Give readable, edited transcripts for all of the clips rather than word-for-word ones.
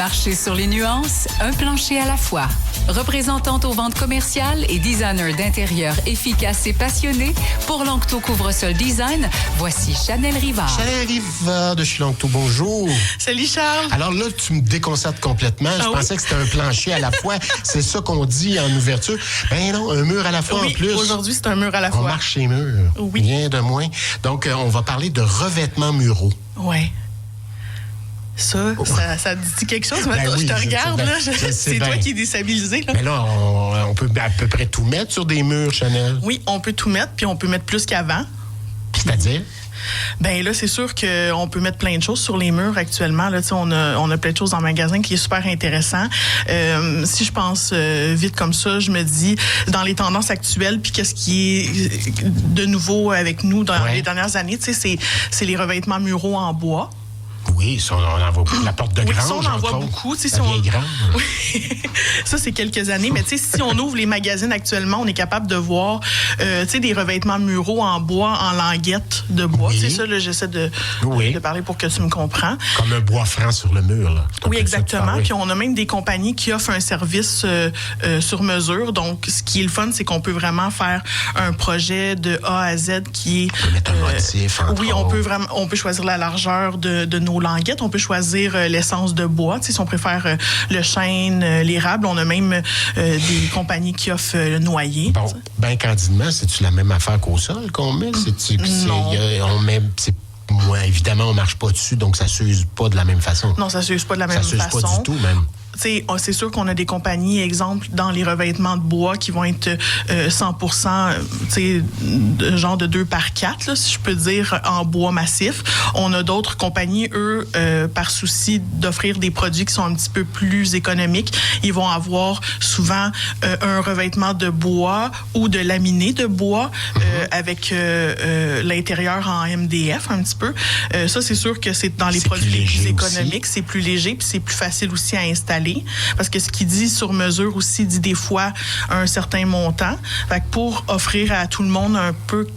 Marcher sur les nuances, un plancher à la fois. Représentante aux ventes commerciales et designer d'intérieur efficace et passionné, pour Lanctot Couvre-Sol Design, voici Chanel Rivard. Chanel Rivard de chez Lanctot, bonjour. Salut Charles. Alors là, tu me déconcertes complètement. Je pensais que c'était un plancher à la fois. C'est ça qu'on dit en ouverture. Ben non, un mur à la fois en plus. Aujourd'hui, c'est un mur à la fois. On marche chez murs. Oui. Rien de moins. Donc, on va parler de revêtements muraux. Oui. Ça te dit quelque chose? Ben je te regarde, là. C'est toi qui es déstabilisé, là. Mais là, on peut à peu près tout mettre sur des murs, Chanel. Oui, on peut tout mettre, puis on peut mettre plus qu'avant. C'est-à-dire? Ben là, c'est sûr qu'on peut mettre plein de choses sur les murs actuellement. Là, on a plein de choses dans le magasin qui est super intéressant. Si je pense vite comme ça, je me dis, dans les tendances actuelles, puis qu'est-ce qui est de nouveau avec nous dans les dernières années, c'est les revêtements muraux en bois. Oui, ça, on en voit beaucoup. La porte de grange, ça, on en voit beaucoup. La vieille grange. Oui. Ça, c'est quelques années. Mais si on ouvre les magazines actuellement, on est capable de voir des revêtements muraux en bois, en languettes de bois. Oui. C'est ça, là, j'essaie de parler pour que tu me comprends. Comme un bois franc sur le mur, là. Oui, exactement. Puis on a même des compagnies qui offrent un service sur mesure. Donc, ce qui est le fun, c'est qu'on peut vraiment faire un projet de A à Z qui est... On peut mettre un motif, oui, on peut choisir la largeur de nos languettes. On peut choisir l'essence de bois. Si on préfère le chêne, l'érable, on a même des compagnies qui offrent le noyer. Bon, bien candidement, c'est-tu la même affaire qu'au sol qu'on met? Non. On met... Moi, évidemment, on marche pas dessus, donc ça s'use pas de la même façon. Non, ça s'use pas de la même façon. Ça s'use pas du tout, même. C'est sûr qu'on a des compagnies, exemple, dans les revêtements de bois qui vont être 100%, genre de 2x4, là, si je peux dire, en bois massif. On a d'autres compagnies, eux, par souci d'offrir des produits qui sont un petit peu plus économiques, ils vont avoir souvent un revêtement de bois ou de laminé de bois avec l'intérieur en MDF un petit peu. Ça, c'est sûr que c'est dans les produits les plus économiques, c'est plus léger puis c'est plus facile aussi à installer. Parce que ce qui dit sur mesure aussi dit des fois un certain montant. Fait que pour offrir à tout le monde un peu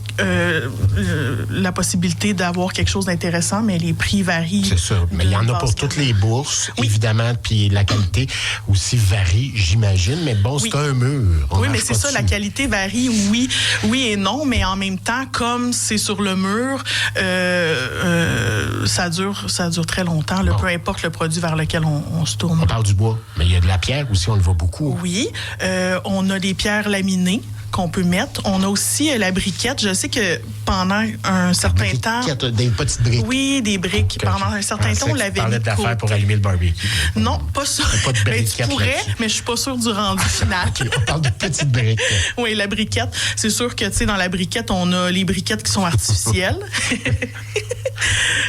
la possibilité d'avoir quelque chose d'intéressant, mais les prix varient. C'est ça. Mais il y en a pour toutes les bourses, évidemment, puis la qualité aussi varie, j'imagine. Mais bon, c'est un mur. Oui, mais c'est ça, la qualité varie, oui et non, mais en même temps, comme c'est sur le mur, ça dure très longtemps, peu importe le produit vers lequel on se tourne. On parle du bois, mais il y a de la pierre aussi, on le voit beaucoup. Oui, on a des pierres laminées qu'on peut mettre. On a aussi la briquette. Je sais que pendant un certain temps... Des petites briques. Oui, des briques. Okay. Pendant un certain temps, on l'avait mis. Tu parlais de l'affaire pour allumer le barbecue. Non, pas ça. Pas de briquette. Tu pourrais, mais je suis pas sûre du rendu final. OK, on parle de petites briques. Oui, la briquette. C'est sûr que, dans la briquette, on a les briquettes qui sont artificielles.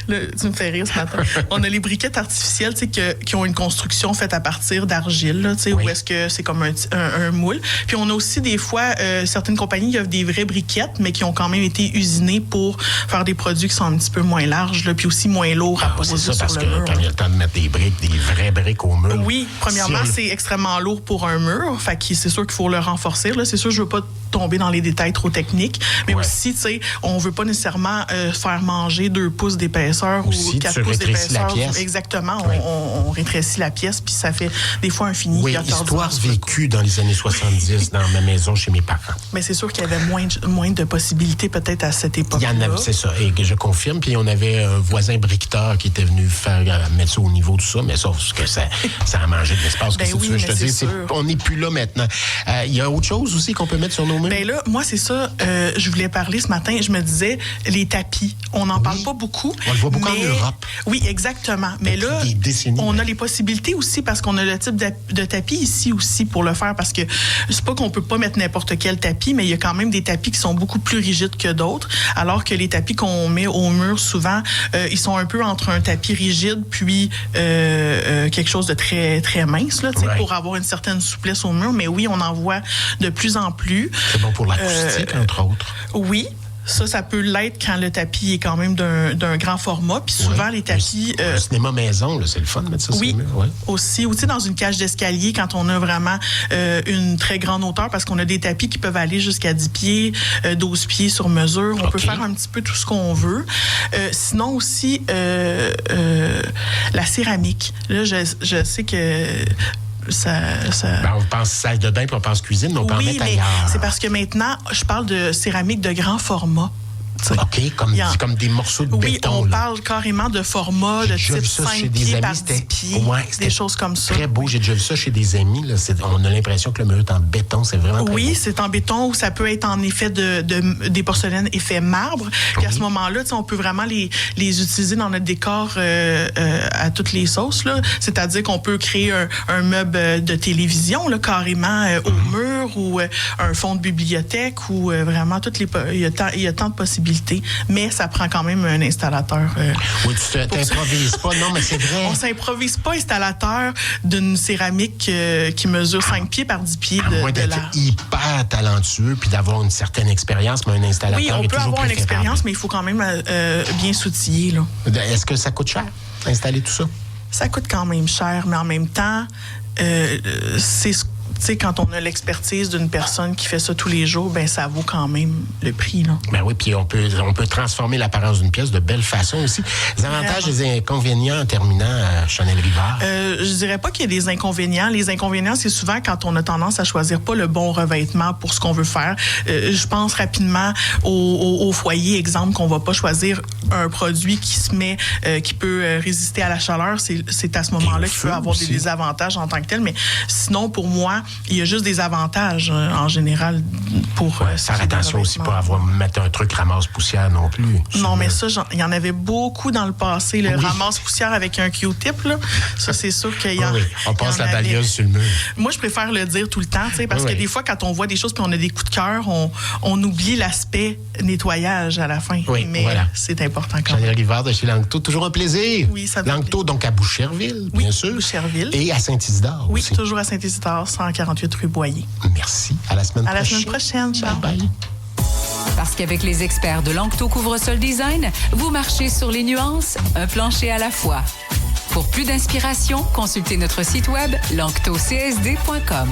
Tu me fais rire ce matin. On a les briquettes artificielles qui ont une construction faite à partir d'argile, où est-ce que c'est comme un moule. Puis on a aussi des fois certaines compagnies qui offrent des vraies briquettes, mais qui ont quand même été usinées pour faire des produits qui sont un petit peu moins larges, puis aussi moins lourds à poser sur le mur. C'est ça, parce que quand il y a le temps de mettre des vraies briques au mur. Oui, premièrement, c'est extrêmement lourd pour un mur. Fait que c'est sûr qu'il faut le renforcer. Là, c'est sûr, je veux pas tomber dans les détails trop techniques, mais aussi, on veut pas nécessairement faire manger 2 pouces d'épaisseur aussi, ou 4 pouces d'épaisseur. Exactement. On rétrécit la pièce, puis ça fait des fois un fini. Oui, histoire vécue dans les années 70 dans ma maison chez mes parents. Mais c'est sûr qu'il y avait moins de possibilités peut-être à cette époque-là. Il y en avait, c'est ça, et je confirme. Puis on avait un voisin briqueteur qui était venu mettre ça au niveau de ça, mais sauf que ça a mangé de l'espace. Ben oui, je te dis, on n'est plus là maintenant. Il y a autre chose aussi qu'on peut mettre sur nos murs? Ben là, moi, c'est ça. Je voulais parler ce matin. Je me disais, les tapis. On n'en parle pas beaucoup. On le voit beaucoup en Europe. Oui, exactement. Mais là, on a les possibilités aussi parce qu'on a le type de tapis ici aussi pour le faire. Parce que c'est pas qu'on peut pas mettre n'importe quel tapis, mais il y a quand même des tapis qui sont beaucoup plus rigides que d'autres. Alors que les tapis qu'on met au mur, souvent, ils sont un peu entre un tapis rigide puis quelque chose de très, très mince, là, pour avoir une certaine souplesse au mur. Mais oui, on en voit de plus en plus. C'est bon pour l'acoustique, entre autres. Oui. Ça peut l'être quand le tapis est quand même d'un grand format. Puis souvent, les tapis... Le cinéma maison, là, c'est le fun de mettre ça sur le mur. Oui, aussi dans une cage d'escalier, quand on a vraiment une très grande hauteur, parce qu'on a des tapis qui peuvent aller jusqu'à 10 pieds, 12 pieds sur mesure. On peut faire un petit peu tout ce qu'on veut. Sinon aussi, la céramique. Là, je sais que... on pense salle de bain puis on pense cuisine, mais on peut en mettre ailleurs. C'est parce que maintenant, je parle de céramique de grand format. OK, comme des morceaux de béton. Oui, on parle carrément de format de type 5 pieds par 10 pieds, des choses comme ça. Très beau, j'ai déjà vu ça chez des amis. Là. On a l'impression que le mur est en béton, c'est vraiment très beau. Oui, c'est en béton ou ça peut être en effet des porcelaines effet marbre. Puis à ce moment-là, on peut vraiment les utiliser dans notre décor à toutes les sauces. Là. C'est-à-dire qu'on peut créer un meuble de télévision là, carrément au mur ou un fond de bibliothèque ou vraiment il y a tant de possibilités. Mais ça prend quand même un installateur. Oui, tu t'improvises pas. Non, mais c'est vrai. On s'improvise pas installateur d'une céramique qui mesure 5 pieds par 10 pieds de large. Hyper talentueux puis d'avoir une certaine expérience, mais un installateur est toujours Oui, on peut avoir une préférable. expérience, mais il faut quand même bien s'outiller. Là. Est-ce que ça coûte cher, installer tout ça? Ça coûte quand même cher, mais en même temps, quand on a l'expertise d'une personne qui fait ça tous les jours, ben ça vaut quand même le prix. Là. Ben oui, puis on peut transformer l'apparence d'une pièce de belle façon aussi. Les avantages et les inconvénients en terminant à Chanel Rivard? Je dirais pas qu'il y a des inconvénients. Les inconvénients, c'est souvent quand on a tendance à choisir pas le bon revêtement pour ce qu'on veut faire. Je pense rapidement au foyer, exemple, qu'on va pas choisir un produit qui peut résister à la chaleur. C'est à ce moment-là qu'il peut avoir des désavantages en tant que tel. Mais sinon, pour moi, il y a juste des avantages en général pour... faire attention aussi pas à mettre un truc ramasse-poussière non plus. Non, mais ça, il y en avait beaucoup dans le passé. Le ramasse-poussière avec un Q-tip, là. Ça, c'est sûr qu'il y en a. On passe la balieuse sur le mur. Moi, je préfère le dire tout le temps, parce que des fois, quand on voit des choses puis on a des coups de cœur, on oublie l'aspect nettoyage à la fin. Oui, mais c'est important quand même. Chanel Rivard de chez Lanctot, toujours un plaisir. Oui, ça me Lanctot, donc à Boucherville, bien sûr. Boucherville. Et à Saint-Isidore aussi. Oui, toujours à Saint-Isidore, 148 rue Boyer. Merci. À la semaine prochaine. À la semaine prochaine. Ciao. Bye bye. Parce qu'avec les experts de Lanctot Couvre-Sol Design, vous marchez sur les nuances, un plancher à la fois. Pour plus d'inspiration, consultez notre site web lanctotcsd.com.